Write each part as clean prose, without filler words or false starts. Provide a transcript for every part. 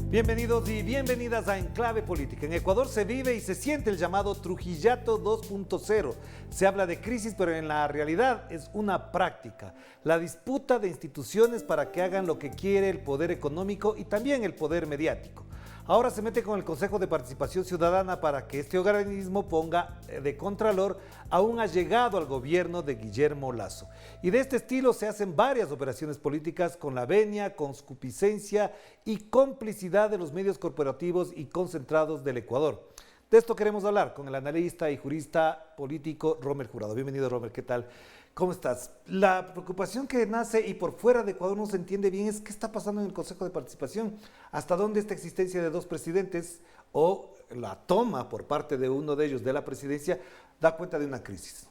Bienvenidos y bienvenidas a Enclave Política. En Ecuador se vive y se siente el llamado Trujillato 2.0. Se habla de crisis, pero en la realidad es una práctica. La disputa de instituciones para que hagan lo que quiere el poder económico y también el poder mediático. Ahora se mete con el Consejo de Participación Ciudadana para que este organismo ponga de contralor a un allegado al gobierno de Guillermo Lasso. Y de este estilo se hacen varias operaciones políticas con la venia, concupiscencia y complicidad de los medios corporativos y concentrados del Ecuador. De esto queremos hablar con el analista y jurista político Rommel Jurado. Bienvenido, Rommel, ¿qué tal? ¿Cómo estás? La preocupación que nace y por fuera de Ecuador no se entiende bien es qué está pasando en el Consejo de Participación, hasta dónde esta existencia de dos presidentes o la toma por parte de uno de ellos de la presidencia da cuenta de una crisis.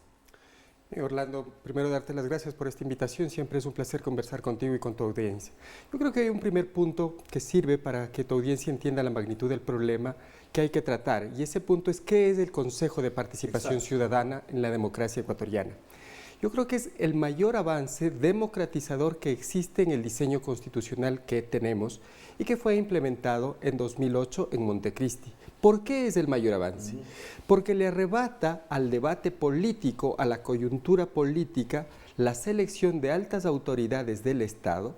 Orlando, primero darte las gracias por esta invitación, siempre es un placer conversar contigo y con tu audiencia. Yo creo que hay un primer punto que sirve para que tu audiencia entienda la magnitud del problema que hay que tratar, y ese punto es qué es el Consejo de Participación Ciudadana en la democracia ecuatoriana. Yo creo que es el mayor avance democratizador que existe en el diseño constitucional que tenemos y que fue implementado en 2008 en Montecristi. ¿Por qué es el mayor avance? Porque le arrebata al debate político, a la coyuntura política, la selección de altas autoridades del Estado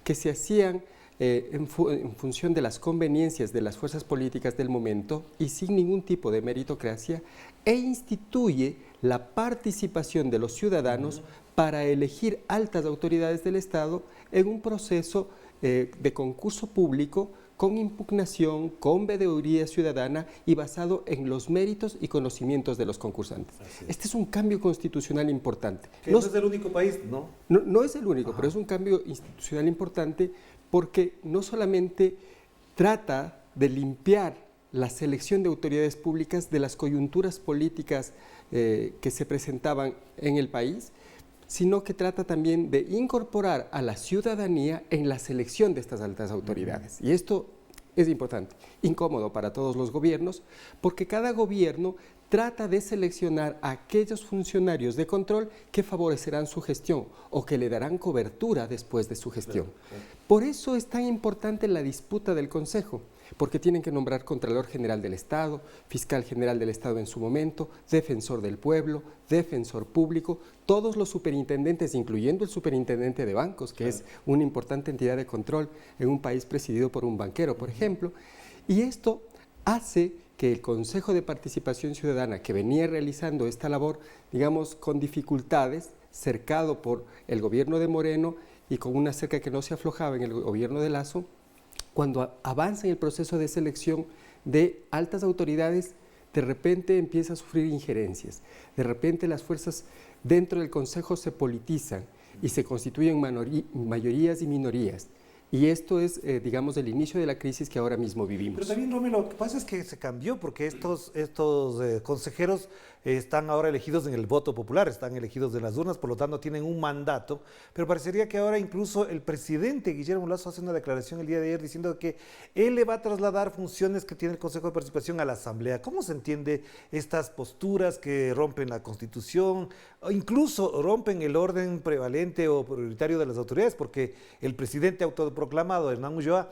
que se hacían en función de las conveniencias de las fuerzas políticas del momento y sin ningún tipo de meritocracia, e instituye la participación de los ciudadanos para elegir altas autoridades del Estado en un proceso de concurso público con impugnación, con veeduría ciudadana y basado en los méritos y conocimientos de los concursantes. Este es un cambio constitucional importante. No es el único país, ¿no? No es el único, pero es un cambio institucional importante porque no solamente trata de limpiar la selección de autoridades públicas de las coyunturas políticas que se presentaban en el país, sino que trata también de incorporar a la ciudadanía en la selección de estas altas autoridades. Y esto es importante, incómodo para todos los gobiernos, porque cada gobierno trata de seleccionar a aquellos funcionarios de control que favorecerán su gestión o que le darán cobertura después de su gestión. Por eso es tan importante la disputa del Consejo, porque tienen que nombrar Contralor General del Estado, Fiscal General del Estado en su momento, Defensor del Pueblo, Defensor Público, todos los superintendentes, incluyendo el superintendente de bancos, que es una importante entidad de control en un país presidido por un banquero, por ejemplo, y esto hace que el Consejo de Participación Ciudadana, que venía realizando esta labor, digamos, con dificultades, cercado por el gobierno de Moreno y con una cerca que no se aflojaba en el gobierno de Lasso, cuando avanza en el proceso de selección de altas autoridades, de repente empieza a sufrir injerencias, de repente las fuerzas dentro del Consejo se politizan y se constituyen mayorías y minorías. Y esto es, digamos, el inicio de la crisis que ahora mismo vivimos. Pero también, Rommel, lo que pasa es que se cambió porque estos consejeros están ahora elegidos en el voto popular, están elegidos en las urnas, por lo tanto tienen un mandato, pero parecería que ahora incluso el presidente Guillermo Lasso hace una declaración el día de ayer diciendo que él le va a trasladar funciones que tiene el Consejo de Participación a la Asamblea. ¿Cómo se entiende estas posturas que rompen la Constitución o incluso rompen el orden prevalente o prioritario de las autoridades? Porque el presidente autoproclamado, Hernán Ulloa,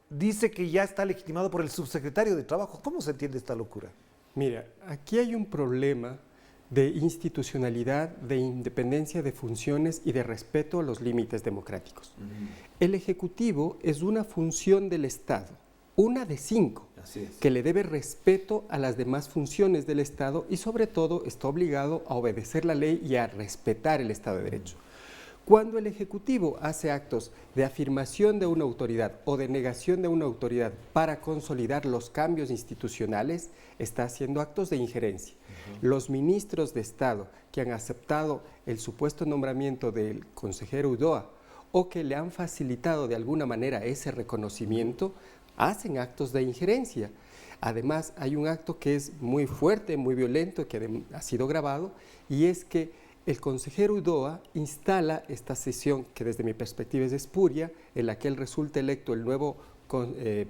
dice que ya está legitimado por el subsecretario de Trabajo. ¿Cómo se entiende esta locura? Mira, aquí hay un problema de institucionalidad, de independencia de funciones y de respeto a los límites democráticos. El Ejecutivo es una función del Estado, una de 5, que le debe respeto a las demás funciones del Estado y sobre todo está obligado a obedecer la ley y a respetar el Estado de Derecho. Cuando el Ejecutivo hace actos de afirmación de una autoridad o de negación de una autoridad para consolidar los cambios institucionales, está haciendo actos de injerencia. Los ministros de Estado que han aceptado el supuesto nombramiento del consejero Ulloa o que le han facilitado de alguna manera ese reconocimiento, hacen actos de injerencia. Además, hay un acto que es muy fuerte, muy violento, que ha sido grabado, y es que el consejero Ulloa instala esta sesión que desde mi perspectiva es espuria, en la que él resulta electo el nuevo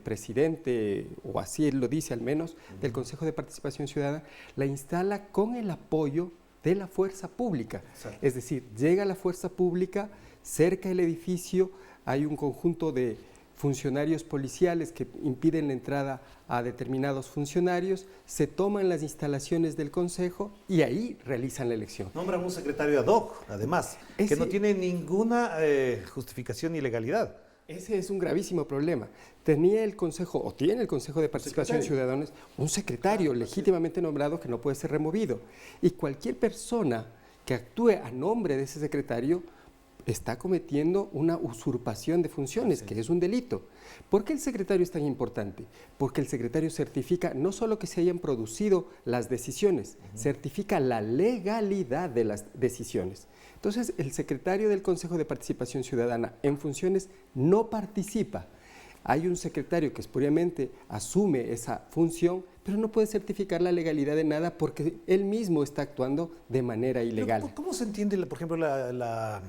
presidente, o así él lo dice al menos, del Consejo de Participación Ciudadana, la instala con el apoyo de la fuerza pública. Exacto. Es decir, llega la fuerza pública, cerca del edificio hay un conjunto de funcionarios policiales que impiden la entrada a determinados funcionarios, se toman las instalaciones del Consejo y ahí realizan la elección. Nombran un secretario ad hoc, además, que no tiene ninguna justificación ni legalidad. Ese es un gravísimo problema. Tenía el Consejo, o tiene el Consejo de Participación Ciudadana, un secretario legítimamente nombrado que no puede ser removido. Y cualquier persona que actúe a nombre de ese secretario está cometiendo una usurpación de funciones, que es un delito. ¿Por qué el secretario es tan importante? Porque el secretario certifica no solo que se hayan producido las decisiones, certifica la legalidad de las decisiones. Entonces, el secretario del Consejo de Participación Ciudadana en funciones no participa. Hay un secretario que espuriamente asume esa función, pero no puede certificar la legalidad de nada porque él mismo está actuando de manera ilegal. Pero, ¿cómo se entiende, por ejemplo, la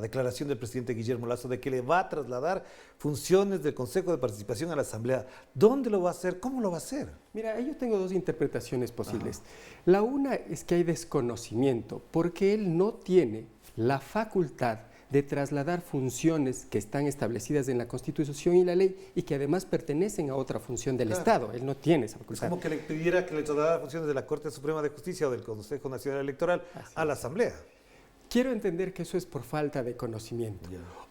declaración del presidente Guillermo Lasso de que le va a trasladar funciones del Consejo de Participación a la Asamblea? ¿Dónde lo va a hacer? ¿Cómo lo va a hacer? Mira, yo tengo dos interpretaciones posibles. La una es que hay desconocimiento porque él no tiene la facultad de trasladar funciones que están establecidas en la Constitución y la ley y que además pertenecen a otra función del Estado. Él no tiene esa facultad. Es como que le pidiera que le trasladara funciones de la Corte Suprema de Justicia o del Consejo Nacional Electoral a la Asamblea. Quiero entender que eso es por falta de conocimiento.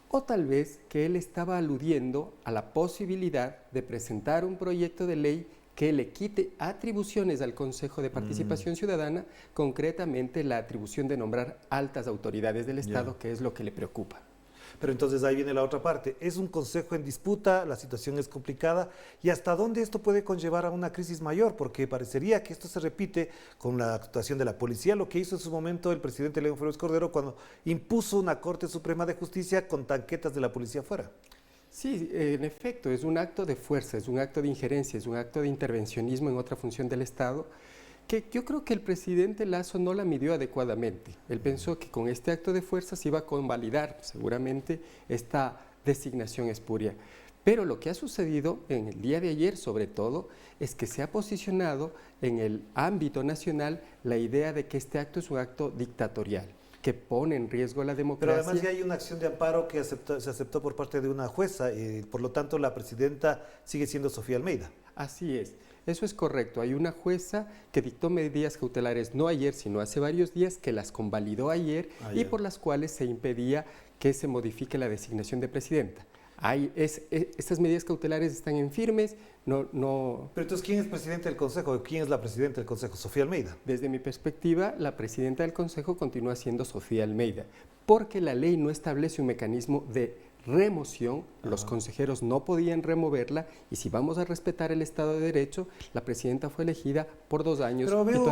O tal vez que él estaba aludiendo a la posibilidad de presentar un proyecto de ley que le quite atribuciones al Consejo de Participación Ciudadana, concretamente la atribución de nombrar altas autoridades del Estado, que es lo que le preocupa. Pero entonces ahí viene la otra parte. Es un consejo en disputa, la situación es complicada, y hasta dónde esto puede conllevar a una crisis mayor, porque parecería que esto se repite con la actuación de la policía, lo que hizo en su momento el presidente León Febres Cordero cuando impuso una Corte Suprema de Justicia con tanquetas de la policía afuera. Sí, en efecto, es un acto de fuerza, es un acto de injerencia, es un acto de intervencionismo en otra función del Estado, que yo creo que el presidente Lasso no la midió adecuadamente. Él pensó que con este acto de fuerza se iba a convalidar seguramente esta designación espuria. Pero lo que ha sucedido en el día de ayer, sobre todo, es que se ha posicionado en el ámbito nacional la idea de que este acto es un acto dictatorial, que pone en riesgo la democracia. Pero además ya hay una acción de amparo que se aceptó por parte de una jueza, por lo tanto la presidenta sigue siendo Sofía Almeida. Así es, eso es correcto. Hay una jueza que dictó medidas cautelares no ayer, sino hace varios días, que las convalidó ayer y por las cuales se impedía que se modifique la designación de presidenta. Estas medidas cautelares están en firmes, no. Pero entonces, ¿quién es presidente del Consejo? ¿Quién es la presidenta del Consejo? Sofía Almeida. Desde mi perspectiva, la presidenta del Consejo continúa siendo Sofía Almeida, porque la ley no establece un mecanismo de remoción, los consejeros no podían removerla, y si vamos a respetar el Estado de Derecho, la presidenta fue elegida por 2 años. Pero veo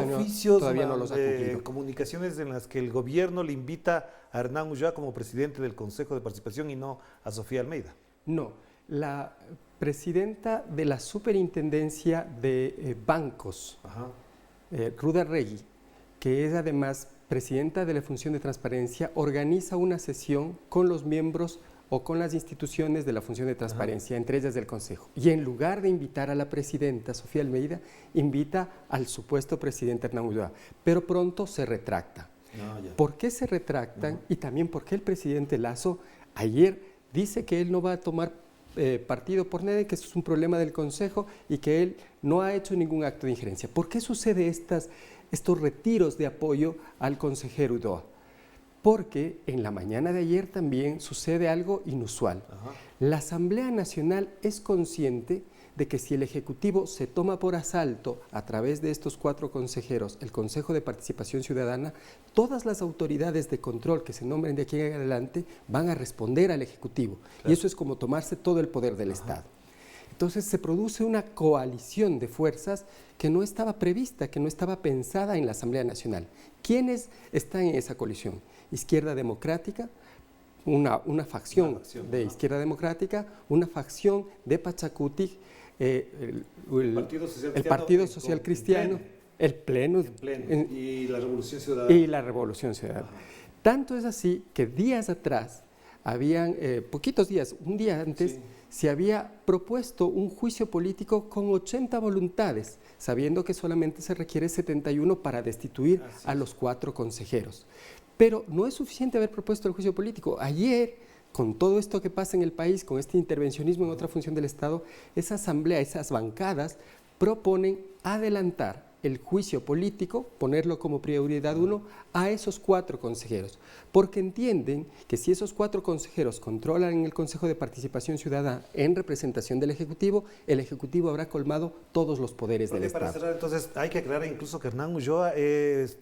todavía no los ha cumplido. Comunicaciones en las que el gobierno le invita a Hernán Ulloa como presidente del Consejo de Participación y no a Sofía Almeida. No, la presidenta de la Superintendencia de Bancos, Ruda Regui, que es además presidenta de la Función de Transparencia, organiza una sesión con los miembros o con las instituciones de la Función de Transparencia, entre ellas del Consejo. Y en lugar de invitar a la presidenta Sofía Almeida, invita al supuesto presidente Hernán Ulloa, pero pronto se retracta. ¿Por qué se retractan? Y también porque el presidente Lasso ayer dice que él no va a tomar partido por nada, que eso es un problema del Consejo y que él no ha hecho ningún acto de injerencia. ¿Por qué sucede estos retiros de apoyo al consejero Ulloa? Porque en la mañana de ayer también sucede algo inusual. La Asamblea Nacional es consciente de que si el Ejecutivo se toma por asalto a través de estos 4 consejeros, el Consejo de Participación Ciudadana, todas las autoridades de control que se nombren de aquí en adelante van a responder al Ejecutivo. Y eso es como tomarse todo el poder del Estado. Entonces se produce una coalición de fuerzas que no estaba prevista, que no estaba pensada en la Asamblea Nacional. ¿Quiénes están en esa coalición? Izquierda Democrática, una facción de Izquierda Democrática, una facción de Pachacutic, el Partido Social Cristiano, el Pleno y la Revolución Ciudadana. Tanto es así que días atrás, habían poquitos días, un día antes, se había propuesto un juicio político con 80 voluntades, sabiendo que solamente se requiere 71 para destituir a los 4 consejeros. Pero no es suficiente haber propuesto el juicio político. Ayer, con todo esto que pasa en el país, con este intervencionismo en otra función del Estado, esa asamblea, esas bancadas, proponen adelantar el juicio político, ponerlo como prioridad 1 a esos 4 consejeros, porque entienden que si esos 4 consejeros controlan el Consejo de Participación Ciudadana en representación del Ejecutivo, el Ejecutivo habrá colmado todos los poderes del Estado. Para cerrar, entonces, hay que aclarar incluso que Hernán Ulloa es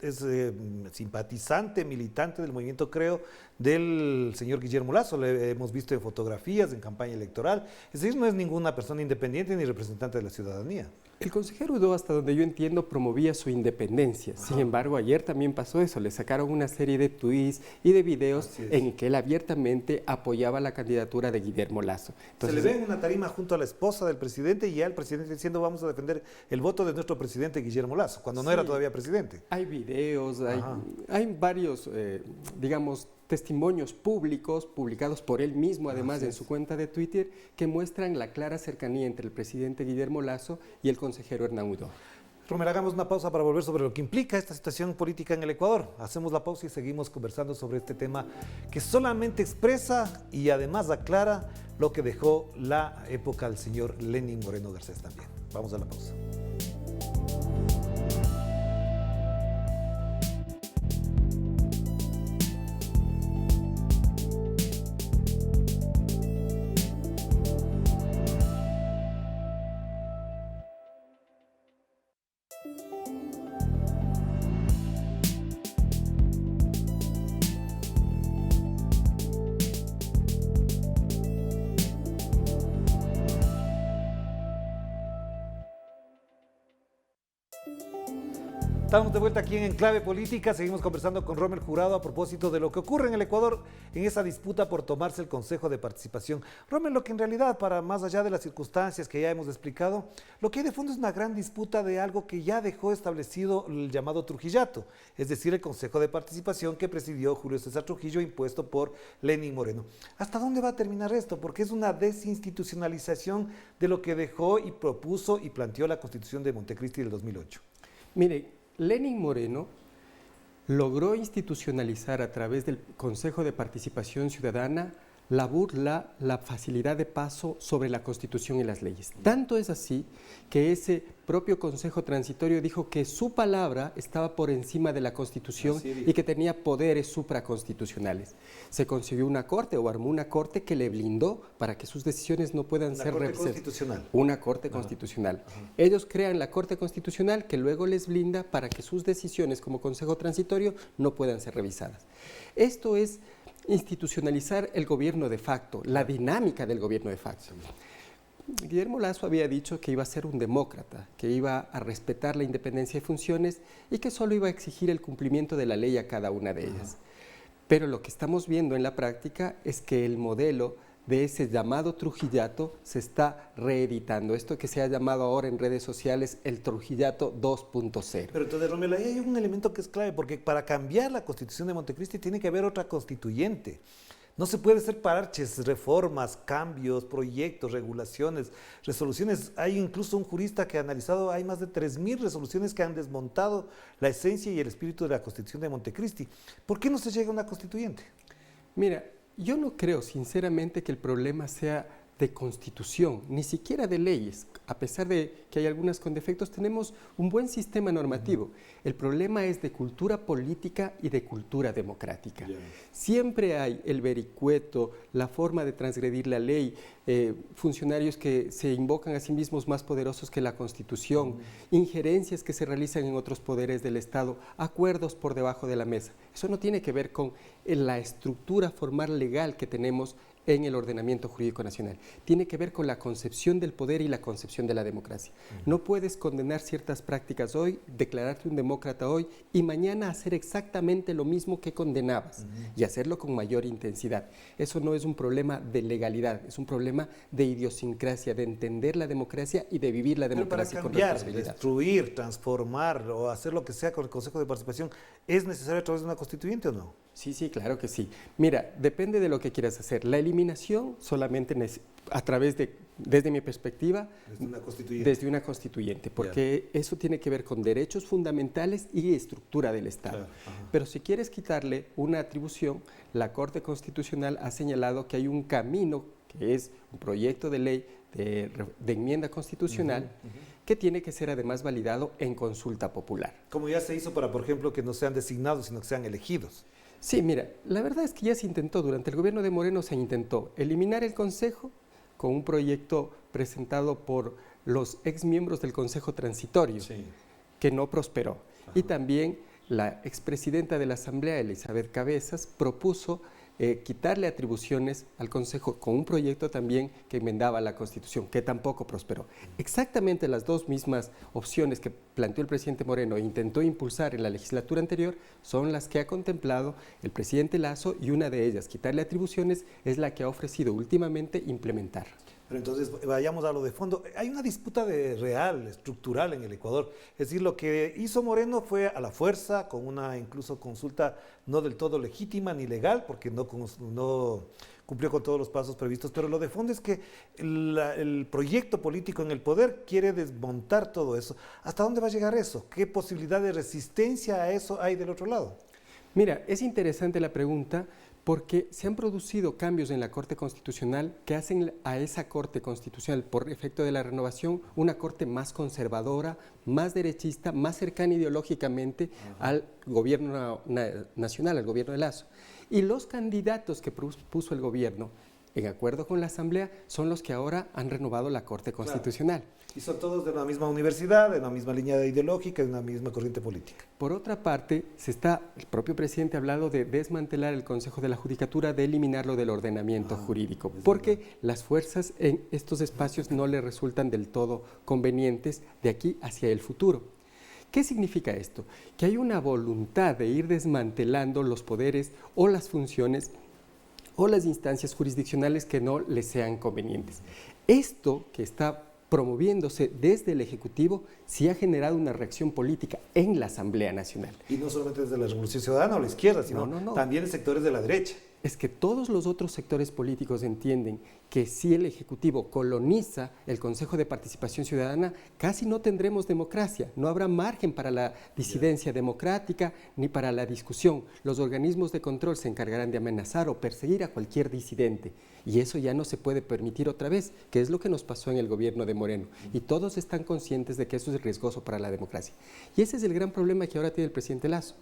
simpatizante, militante del movimiento Creo del señor Guillermo Lasso, le hemos visto en fotografías, en campaña electoral, es decir, no es ninguna persona independiente ni representante de la ciudadanía. El consejero Ulloa, hasta donde yo entiendo, promovía su independencia. Sin embargo, ayer también pasó eso. Le sacaron una serie de tweets y de videos en que él abiertamente apoyaba la candidatura de Guillermo Lasso. Entonces, se le ve en una tarima junto a la esposa del presidente y ya el presidente diciendo vamos a defender el voto de nuestro presidente Guillermo Lasso, cuando no era todavía presidente. Hay videos, hay varios, digamos, testimonios públicos publicados por él mismo, además en su cuenta de Twitter, que muestran la clara cercanía entre el presidente Guillermo Lasso y el consejero Hernán Ulloa. Romero, hagamos una pausa para volver sobre lo que implica esta situación política en el Ecuador. Hacemos la pausa y seguimos conversando sobre este tema que solamente expresa y además aclara lo que dejó la época del señor Lenín Moreno Garcés también. Vamos a la pausa. Estamos de vuelta aquí en Enclave Política, seguimos conversando con Rommel Jurado a propósito de lo que ocurre en el Ecuador en esa disputa por tomarse el Consejo de Participación. Rommel, lo que en realidad, para más allá de las circunstancias que ya hemos explicado, lo que hay de fondo es una gran disputa de algo que ya dejó establecido el llamado Trujillato, es decir, el Consejo de Participación que presidió Julio César Trujillo, impuesto por Lenín Moreno. ¿Hasta dónde va a terminar esto? Porque es una desinstitucionalización de lo que dejó y propuso y planteó la Constitución de Montecristi del 2008. Mire, Lenín Moreno logró institucionalizar a través del Consejo de Participación Ciudadana la burla, la facilidad de paso sobre la Constitución y las leyes. Tanto es así que ese propio Consejo Transitorio dijo que su palabra estaba por encima de la Constitución y que tenía poderes supraconstitucionales. Se consiguió una corte o armó una corte que le blindó para que sus decisiones no puedan ser revisadas. Una corte constitucional. Ellos crean la Corte Constitucional que luego les blinda para que sus decisiones como Consejo Transitorio no puedan ser revisadas. Esto es institucionalizar el gobierno de facto, la dinámica del gobierno de facto. Guillermo Lasso había dicho que iba a ser un demócrata, que iba a respetar la independencia de funciones y que solo iba a exigir el cumplimiento de la ley a cada una de ellas. Pero lo que estamos viendo en la práctica es que el modelo de ese llamado Trujillato se está reeditando. Esto que se ha llamado ahora en redes sociales el Trujillato 2.0. Pero entonces, Romero, ahí hay un elemento que es clave, porque para cambiar la Constitución de Montecristi tiene que haber otra constituyente. No se puede hacer parches, reformas, cambios, proyectos, regulaciones, resoluciones. Hay incluso un jurista que ha analizado, hay más de 3.000 resoluciones que han desmontado la esencia y el espíritu de la Constitución de Montecristi. ¿Por qué no se llega a una constituyente? Mira, yo no creo sinceramente que el problema sea de constitución, ni siquiera de leyes. A pesar de que hay algunas con defectos, tenemos un buen sistema normativo. El problema es de cultura política y de cultura democrática. Siempre hay el vericueto, la forma de transgredir la ley, funcionarios que se invocan a sí mismos más poderosos que la Constitución, injerencias que se realizan en otros poderes del Estado, acuerdos por debajo de la mesa. Eso no tiene que ver con la estructura formal legal que tenemos en el ordenamiento jurídico nacional. Tiene que ver con la concepción del poder y la concepción de la democracia. No puedes condenar ciertas prácticas hoy, declararte un demócrata hoy y mañana hacer exactamente lo mismo que condenabas y hacerlo con mayor intensidad. Eso no es un problema de legalidad, es un problema de idiosincrasia, de entender la democracia y de vivir la democracia con responsabilidad. Destruir, transformar o hacer lo que sea con el Consejo de Participación, ¿es necesario a través de una constituyente o no? Sí, claro que sí. Mira, depende de lo que quieras hacer. La eliminación solamente a través de, desde mi perspectiva, desde una constituyente, porque eso tiene que ver con derechos fundamentales y estructura del Estado. Pero si quieres quitarle una atribución, la Corte Constitucional ha señalado que hay un camino, que es un proyecto de ley de enmienda constitucional, que tiene que ser además validado en consulta popular. Como ya se hizo para, por ejemplo, que no sean designados, sino que sean elegidos. Sí, mira, la verdad es que ya se intentó, durante el gobierno de Moreno se intentó eliminar el Consejo con un proyecto presentado por los exmiembros del Consejo Transitorio, que no prosperó. Y también la expresidenta de la Asamblea, Elizabeth Cabezas, propuso quitarle atribuciones al Consejo con un proyecto también que enmendaba la Constitución, que tampoco prosperó. Exactamente las dos mismas opciones que planteó el presidente Moreno e intentó impulsar en la legislatura anterior son las que ha contemplado el presidente Lasso, y una de ellas, quitarle atribuciones, es la que ha ofrecido últimamente implementar. Pero entonces vayamos a lo de fondo. Hay una disputa real, estructural en el Ecuador. Es decir, lo que hizo Moreno fue a la fuerza, con una incluso consulta no del todo legítima ni legal, porque no cumplió con todos los pasos previstos. Pero lo de fondo es que el proyecto político en el poder quiere desmontar todo eso. ¿Hasta dónde va a llegar eso? ¿Qué posibilidad de resistencia a eso hay del otro lado? Mira, es interesante la pregunta, porque se han producido cambios en la Corte Constitucional que hacen a esa Corte Constitucional, por efecto de la renovación, una Corte más conservadora, más derechista, más cercana ideológicamente al gobierno nacional, al gobierno de Lasso. Y los candidatos que puso el gobierno, en acuerdo con la Asamblea, son los que ahora han renovado la Corte Constitucional. Claro. Y son todos de la misma universidad, de la misma línea ideológica, de una misma corriente política. Por otra parte, el propio presidente ha hablado de desmantelar el Consejo de la Judicatura, de eliminarlo del ordenamiento jurídico, porque las fuerzas en estos espacios no le resultan del todo convenientes de aquí hacia el futuro. ¿Qué significa esto? Que hay una voluntad de ir desmantelando los poderes o las funciones o las instancias jurisdiccionales que no les sean convenientes. Esto que está promoviéndose desde el Ejecutivo sí ha generado una reacción política en la Asamblea Nacional. Y no solamente desde la Revolución Ciudadana o la izquierda, sino también en sectores de la derecha. Es que todos los otros sectores políticos entienden que si el Ejecutivo coloniza el Consejo de Participación Ciudadana, casi no tendremos democracia, no habrá margen para la disidencia democrática ni para la discusión. Los organismos de control se encargarán de amenazar o perseguir a cualquier disidente, y eso ya no se puede permitir otra vez, que es lo que nos pasó en el gobierno de Moreno, y todos están conscientes de que eso es riesgoso para la democracia. Y ese es el gran problema que ahora tiene el presidente Lasso.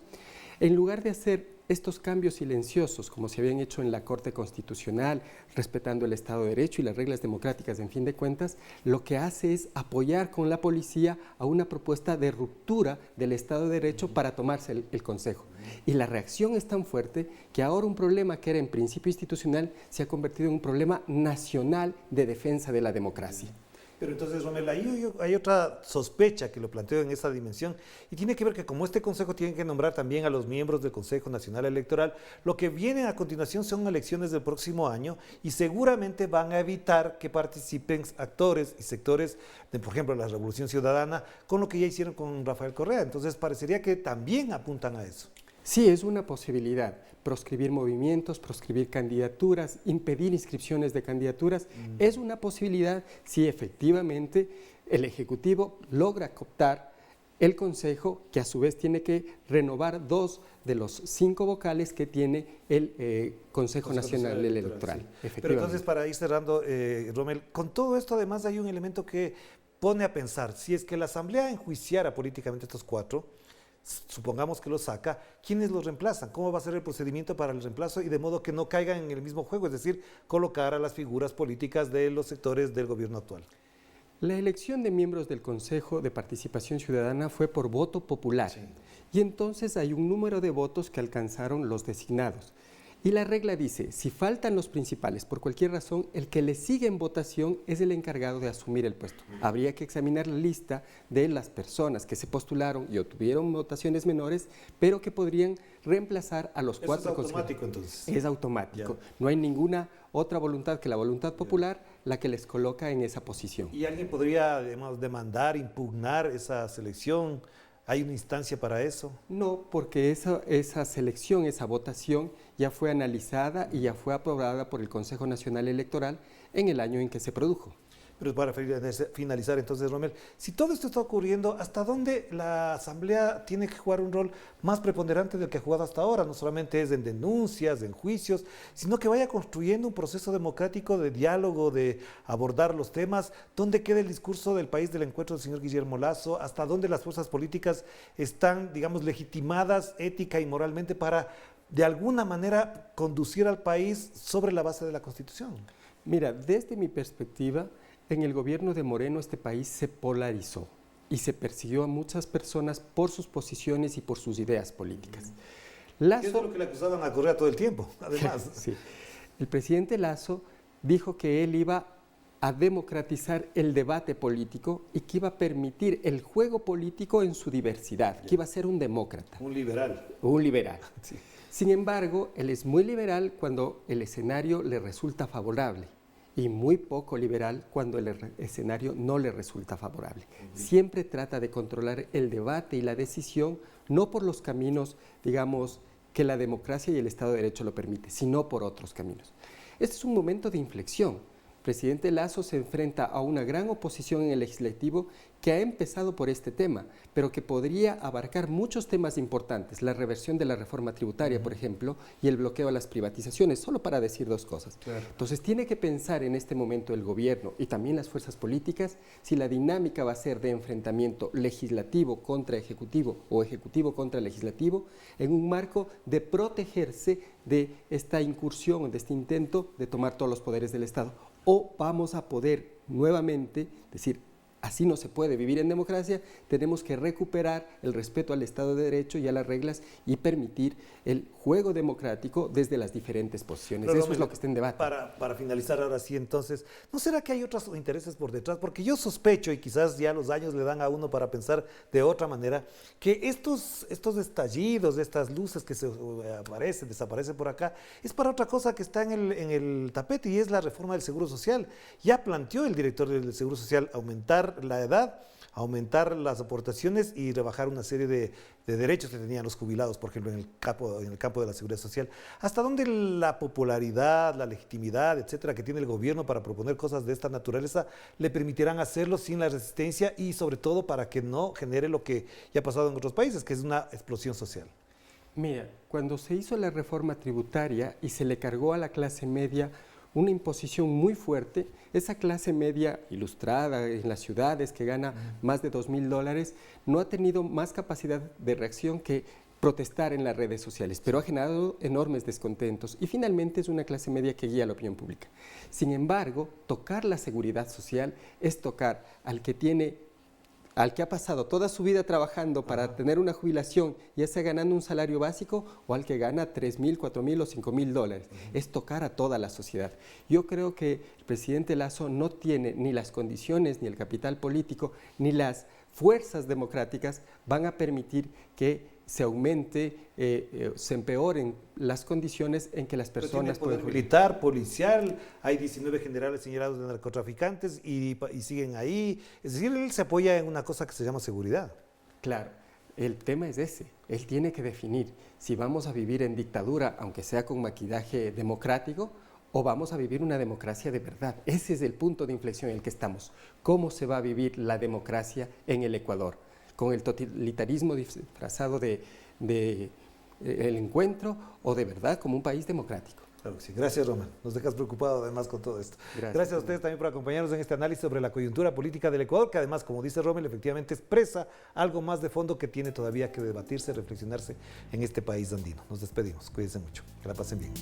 En lugar de hacer estos cambios silenciosos, como se habían hecho en la Corte Constitucional, respetando el Estado de Derecho y las reglas democráticas, en fin de cuentas, lo que hace es apoyar con la policía a una propuesta de ruptura del Estado de Derecho para tomarse el Consejo. Y la reacción es tan fuerte que ahora un problema que era en principio institucional se ha convertido en un problema nacional de defensa de la democracia. Pero entonces, Romel, ahí hay otra sospecha que lo planteo en esa dimensión, y tiene que ver que como este Consejo tiene que nombrar también a los miembros del Consejo Nacional Electoral, lo que viene a continuación son elecciones del próximo año, y seguramente van a evitar que participen actores y sectores de, por ejemplo, la Revolución Ciudadana, con lo que ya hicieron con Rafael Correa. Entonces parecería que también apuntan a eso. Sí, es una posibilidad. Proscribir movimientos, proscribir candidaturas, impedir inscripciones de candidaturas, es una posibilidad si efectivamente el Ejecutivo logra cooptar el Consejo, que a su vez tiene que renovar 2 de los 5 vocales que tiene el Consejo Nacional Electoral. Sí. Pero entonces, para ir cerrando, Romel, con todo esto además hay un elemento que pone a pensar, si es que la Asamblea enjuiciara políticamente a estos 4, supongamos que los saca, ¿quiénes los reemplazan? ¿Cómo va a ser el procedimiento para el reemplazo? Y de modo que no caigan en el mismo juego, es decir, colocar a las figuras políticas de los sectores del gobierno actual. La elección de miembros del Consejo de Participación Ciudadana fue por voto popular, y entonces hay un número de votos que alcanzaron los designados. Y la regla dice, si faltan los principales por cualquier razón, el que le sigue en votación es el encargado de asumir el puesto. Habría que examinar la lista de las personas que se postularon y obtuvieron votaciones menores, pero que podrían reemplazar a los 4 consejeros. ¿Es automático entonces? Es automático. No hay ninguna otra voluntad que la voluntad popular la que les coloca en esa posición. ¿Y alguien podría, digamos, demandar, impugnar esa selección? ¿Hay una instancia para eso? No, porque esa selección, esa votación ya fue analizada y ya fue aprobada por el Consejo Nacional Electoral en el año en que se produjo. Pero para finalizar entonces, Rommel, si todo esto está ocurriendo, ¿hasta dónde la Asamblea tiene que jugar un rol más preponderante del que ha jugado hasta ahora? No solamente es en denuncias, en juicios, sino que vaya construyendo un proceso democrático de diálogo, de abordar los temas. ¿Dónde queda el discurso del país del encuentro del señor Guillermo Lasso? ¿Hasta dónde las fuerzas políticas están, digamos, legitimadas ética y moralmente para, de alguna manera, conducir al país sobre la base de la Constitución? Mira, desde mi perspectiva, en el gobierno de Moreno este país se polarizó y se persiguió a muchas personas por sus posiciones y por sus ideas políticas. Lasso, ¿qué es lo que le acusaban a Correa todo el tiempo, además? Sí. El presidente Lasso dijo que él iba a democratizar el debate político y que iba a permitir el juego político en su diversidad, que iba a ser un demócrata. Un liberal. Un liberal. Sí. Sin embargo, él es muy liberal cuando el escenario le resulta favorable y muy poco liberal cuando el escenario no le resulta favorable. Siempre trata de controlar el debate y la decisión, no por los caminos, digamos, que la democracia y el Estado de Derecho lo permite, sino por otros caminos. Este es un momento de inflexión. El presidente Lasso se enfrenta a una gran oposición en el legislativo que ha empezado por este tema, pero que podría abarcar muchos temas importantes, la reversión de la reforma tributaria, por ejemplo, y el bloqueo a las privatizaciones, solo para decir dos cosas. Claro. Entonces tiene que pensar en este momento el gobierno y también las fuerzas políticas si la dinámica va a ser de enfrentamiento legislativo contra ejecutivo o ejecutivo contra legislativo en un marco de protegerse de esta incursión, de este intento de tomar todos los poderes del Estado. O vamos a poder nuevamente decir, así no se puede vivir en democracia, tenemos que recuperar el respeto al Estado de Derecho y a las reglas y permitir el juego democrático desde las diferentes posiciones. Eso es lo que está en debate. Para finalizar ahora sí, entonces, ¿no será que hay otros intereses por detrás? Porque yo sospecho, y quizás ya los años le dan a uno para pensar de otra manera, que estos estallidos, estas luces que se aparecen, desaparecen por acá, es para otra cosa que está en el tapete y es la reforma del Seguro Social. Ya planteó el director del Seguro Social aumentar la edad, aumentar las aportaciones y rebajar una serie de derechos que tenían los jubilados, por ejemplo, en el campo de la seguridad social. ¿Hasta dónde la popularidad, la legitimidad, etcétera, que tiene el gobierno para proponer cosas de esta naturaleza le permitirán hacerlo sin la resistencia y sobre todo para que no genere lo que ya ha pasado en otros países, que es una explosión social? Mira, cuando se hizo la reforma tributaria y se le cargó a la clase media una imposición muy fuerte, esa clase media ilustrada en las ciudades que gana más de $2,000 no ha tenido más capacidad de reacción que protestar en las redes sociales, pero ha generado enormes descontentos y finalmente es una clase media que guía la opinión pública. Sin embargo, tocar la seguridad social es tocar al que ha pasado toda su vida trabajando para tener una jubilación, ya sea ganando un salario básico o al que gana $3,000, $4,000 o $5,000. Es tocar a toda la sociedad. Yo creo que el presidente Lasso no tiene ni las condiciones, ni el capital político, ni las fuerzas democráticas van a permitir que se aumente, se empeoren las condiciones en que las personas pueden... militar, policial, hay 19 generales señalados de narcotraficantes y siguen ahí. Es decir, él se apoya en una cosa que se llama seguridad. Claro, el tema es ese. Él tiene que definir si vamos a vivir en dictadura, aunque sea con maquillaje democrático, o vamos a vivir una democracia de verdad. Ese es el punto de inflexión en el que estamos. ¿Cómo se va a vivir la democracia en el Ecuador? ¿Con el totalitarismo disfrazado de el encuentro o de verdad como un país democrático? Claro que sí. Gracias, Rommel. Nos dejas preocupado además con todo esto. Gracias a ustedes también por acompañarnos en este análisis sobre la coyuntura política del Ecuador, que además, como dice Rommel, efectivamente expresa algo más de fondo que tiene todavía que debatirse, reflexionarse en este país andino. Nos despedimos. Cuídense mucho. Que la pasen bien.